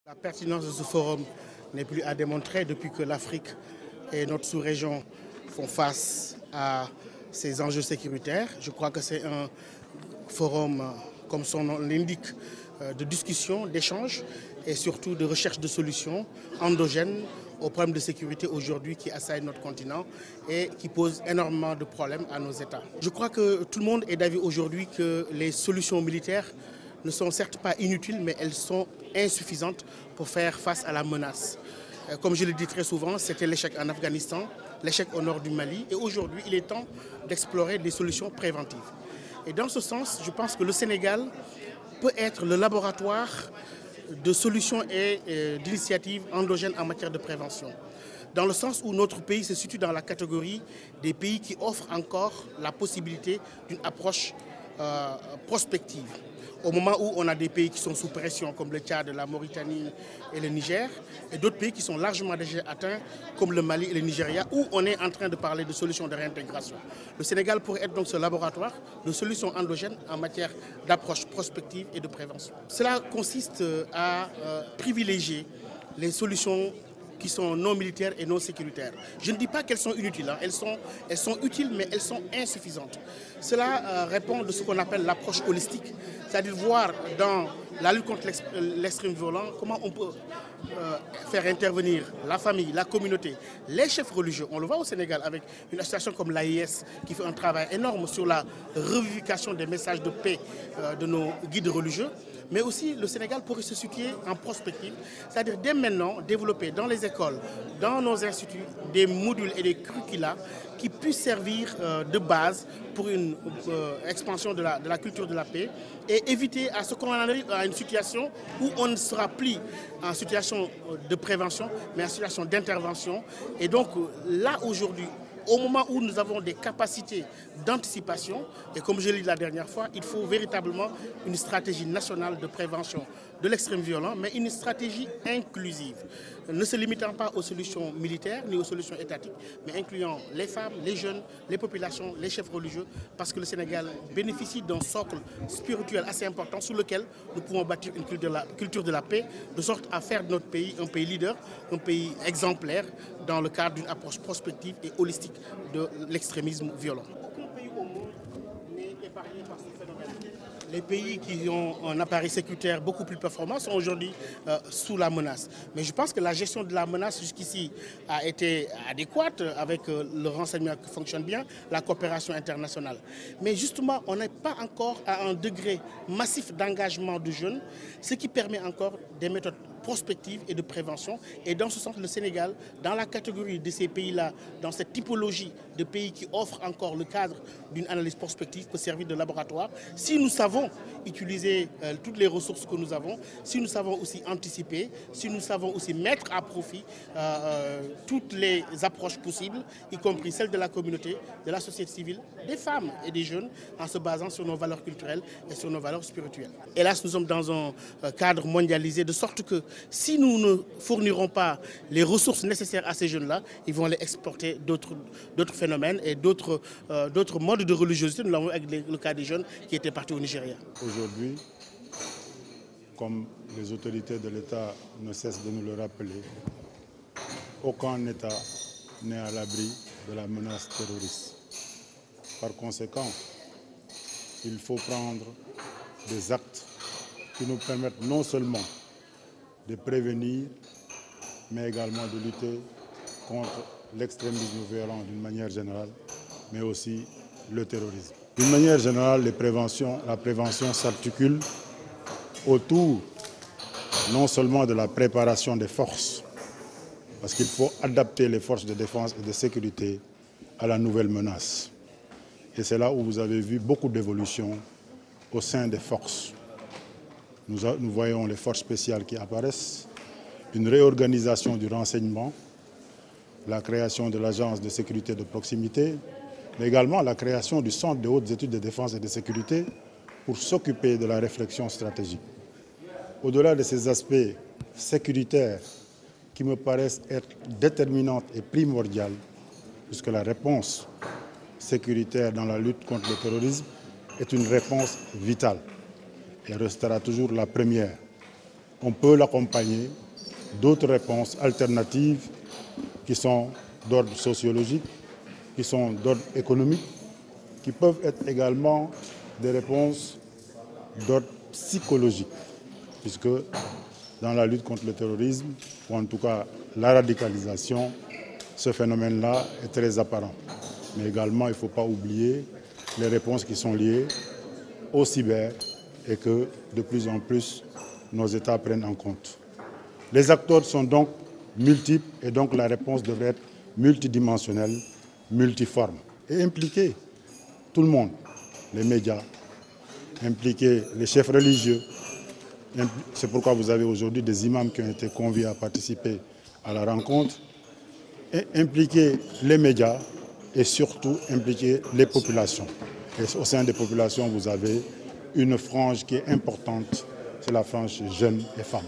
La pertinence de ce forum n'est plus à démontrer depuis que l'Afrique et notre sous-région font face à ces enjeux sécuritaires. Je crois que c'est un forum, comme son nom l'indique, de discussion, d'échange et surtout de recherche de solutions endogènes aux problèmes de sécurité aujourd'hui qui assaillent notre continent et qui posent énormément de problèmes à nos États. Je crois que tout le monde est d'avis aujourd'hui que les solutions militaires ne sont certes pas inutiles, mais elles sont insuffisantes pour faire face à la menace. Comme je le dis très souvent, c'était l'échec en Afghanistan, l'échec au nord du Mali, et aujourd'hui, il est temps d'explorer des solutions préventives. Et dans ce sens, je pense que le Sénégal peut être le laboratoire de solutions et d'initiatives endogènes en matière de prévention. Dans le sens où notre pays se situe dans la catégorie des pays qui offrent encore la possibilité d'une approche prospective. Au moment où on a des pays qui sont sous pression, comme le Tchad, la Mauritanie et le Niger, et d'autres pays qui sont largement déjà atteints, comme le Mali et le Nigeria, où on est en train de parler de solutions de réintégration. Le Sénégal pourrait être donc ce laboratoire de solutions endogènes en matière d'approche prospective et de prévention. Cela consiste à privilégier les solutions qui sont non militaires et non sécuritaires. Je ne dis pas qu'elles sont inutiles, elles sont utiles, mais elles sont insuffisantes. Cela répond de ce qu'on appelle l'approche holistique, c'est-à-dire voir dans la lutte contre l'extrême violent comment on peut faire intervenir la famille, la communauté, les chefs religieux. On le voit au Sénégal avec une association comme l'AIS qui fait un travail énorme sur la revivification des messages de paix de nos guides religieux. Mais aussi, le Sénégal pourrait se situer en prospective, c'est-à-dire dès maintenant développer dans les écoles, dans nos instituts, des modules et des curricula qui puissent servir de base pour une expansion de la culture de la paix et éviter à ce qu'on arrive à une situation où on ne sera plus en situation de prévention, mais en situation d'intervention. Et donc là, aujourd'hui, au moment où nous avons des capacités d'anticipation, et comme je l'ai dit la dernière fois, il faut véritablement une stratégie nationale de prévention de l'extrême violent, mais une stratégie inclusive, ne se limitant pas aux solutions militaires ni aux solutions étatiques, mais incluant les femmes, les jeunes, les populations, les chefs religieux, parce que le Sénégal bénéficie d'un socle spirituel assez important sur lequel nous pouvons bâtir une culture de la paix, de sorte à faire de notre pays un pays leader, un pays exemplaire dans le cadre d'une approche prospective et holistique de l'extrémisme violent. Aucun pays au monde n'est épargné par ce phénomène. Les pays qui ont un appareil sécuritaire beaucoup plus performant sont aujourd'hui sous la menace. Mais je pense que la gestion de la menace jusqu'ici a été adéquate avec le renseignement qui fonctionne bien, la coopération internationale. Mais justement, on n'est pas encore à un degré massif d'engagement de jeunes, ce qui permet encore des méthodes prospective et de prévention. Et dans ce sens, le Sénégal, dans la catégorie de ces pays-là, dans cette typologie de pays qui offrent encore le cadre d'une analyse prospective, peut servir de laboratoire. Si nous savons utiliser toutes les ressources que nous avons, si nous savons aussi anticiper, si nous savons aussi mettre à profit toutes les approches possibles, y compris celles de la communauté, de la société civile, des femmes et des jeunes, en se basant sur nos valeurs culturelles et sur nos valeurs spirituelles. Hélas, nous sommes dans un cadre mondialisé, de sorte que si nous ne fournirons pas les ressources nécessaires à ces jeunes-là, ils vont aller exporter d'autres phénomènes et d'autres modes de religiosité. Nous l'avons avec le cas des jeunes qui étaient partis au Nigeria. Aujourd'hui, comme les autorités de l'État ne cessent de nous le rappeler, aucun État n'est à l'abri de la menace terroriste. Par conséquent, il faut prendre des actes qui nous permettent non seulement de prévenir, mais également de lutter contre l'extrémisme violent d'une manière générale, mais aussi le terrorisme. D'une manière générale, la prévention s'articule autour non seulement de la préparation des forces, parce qu'il faut adapter les forces de défense et de sécurité à la nouvelle menace. Et c'est là où vous avez vu beaucoup d'évolutions au sein des forces. Nous voyons les forces spéciales qui apparaissent, une réorganisation du renseignement, la création de l'agence de sécurité de proximité, mais également la création du centre de hautes études de défense et de sécurité pour s'occuper de la réflexion stratégique. Au-delà de ces aspects sécuritaires qui me paraissent être déterminantes et primordiales, puisque la réponse sécuritaire dans la lutte contre le terrorisme est une réponse vitale et restera toujours la première. on peut l'accompagner d'autres réponses alternatives qui sont d'ordre sociologique, qui sont d'ordre économique, qui peuvent être également des réponses d'ordre psychologique, puisque dans la lutte contre le terrorisme, ou en tout cas la radicalisation, ce phénomène-là est très apparent. Mais également, il ne faut pas oublier les réponses qui sont liées au cyber et que de plus en plus nos États prennent en compte. Les acteurs sont donc multiples et donc la réponse devrait être multidimensionnelle, multiforme et impliquer tout le monde, les médias, impliquer les chefs religieux. C'est pourquoi vous avez aujourd'hui des imams qui ont été conviés à participer à la rencontre, et impliquer les médias et surtout impliquer les populations. Et au sein des populations, vous avez une frange qui est importante, c'est la frange jeunes et femmes.